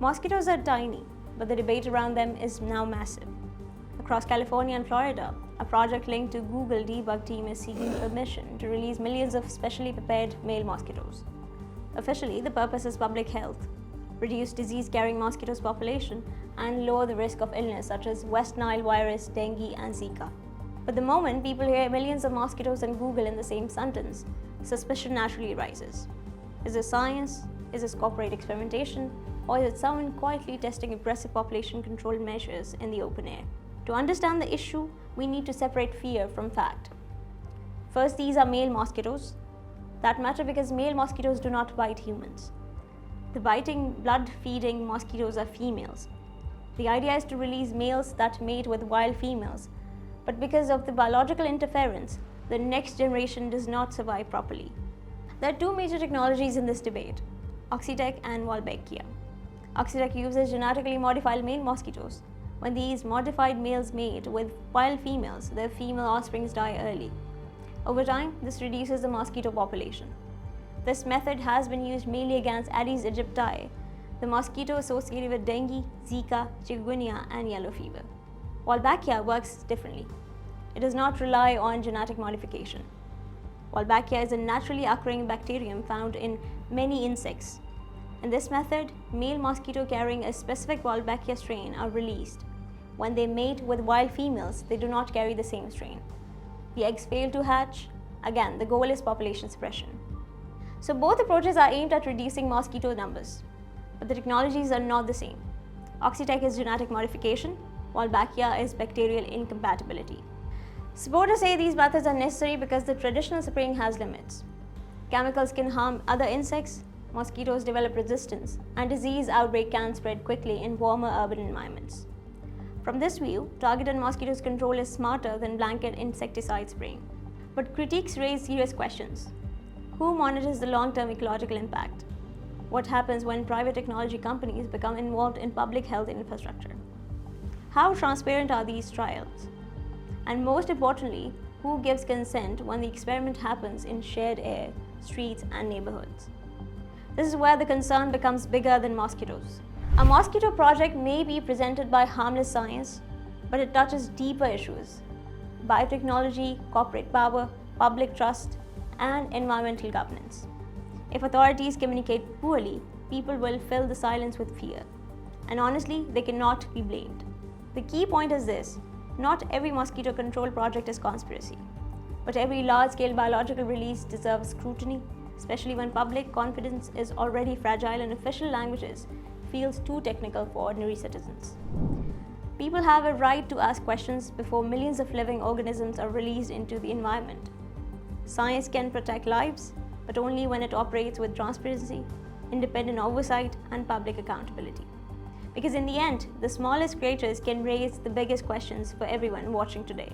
Mosquitoes are tiny, but the debate around them is now massive. Across California and Florida, a project linked to Google debug team is seeking permission to release millions of specially prepared male mosquitoes. Officially, the purpose is public health, reduce disease-carrying mosquitoes population, and lower the risk of illness such as West Nile virus, dengue, and Zika. But the moment people hear millions of mosquitoes and Google in the same sentence, suspicion naturally rises. Is this science? Is this corporate experimentation? Or is it someone quietly testing aggressive population control measures in the open air? To understand the issue, we need to separate fear from fact. First, these are male mosquitoes that matter because male mosquitoes do not bite humans. The biting, blood-feeding mosquitoes are females. The idea is to release males that mate with wild females, but because of the biological interference, the next generation does not survive properly. There are two major technologies in this debate, Oxitec and Wolbachia. Oxitec uses genetically modified male mosquitoes. When these modified males mate with wild females, their female offsprings die early. Over time, this reduces the mosquito population. This method has been used mainly against Aedes aegypti, the mosquito associated with dengue, Zika, chikungunya, and yellow fever. Wolbachia works differently. It does not rely on genetic modification. Wolbachia is a naturally occurring bacterium found in many insects. In this method, male mosquito carrying a specific Wolbachia strain are released. When they mate with wild females, they do not carry the same strain. The eggs fail to hatch. Again, the goal is population suppression. So both approaches are aimed at reducing mosquito numbers, but the technologies are not the same. Oxitec is genetic modification, Wolbachia is bacterial incompatibility. Supporters say these methods are necessary because the traditional spraying has limits. Chemicals can harm other insects, mosquitoes develop resistance, and disease outbreak can spread quickly in warmer urban environments. From this view, targeted mosquitoes control is smarter than blanket insecticide spraying. But critiques raise serious questions. Who monitors the long-term ecological impact? What happens when private technology companies become involved in public health infrastructure? How transparent are these trials? And most importantly, who gives consent when the experiment happens in shared air, streets, and neighborhoods? This is where the concern becomes bigger than mosquitoes. A mosquito project may be presented by harmless science, but it touches deeper issues: biotechnology, corporate power, public trust, and environmental governance. If authorities communicate poorly, people will fill the silence with fear. And honestly, they cannot be blamed. The key point is this: not every mosquito control project is conspiracy, but every large-scale biological release deserves scrutiny, especially when public confidence is already fragile and official languages feels too technical for ordinary citizens. People have a right to ask questions before millions of living organisms are released into the environment. Science can protect lives, but only when it operates with transparency, independent oversight, and public accountability. Because in the end, the smallest creatures can raise the biggest questions for everyone watching today.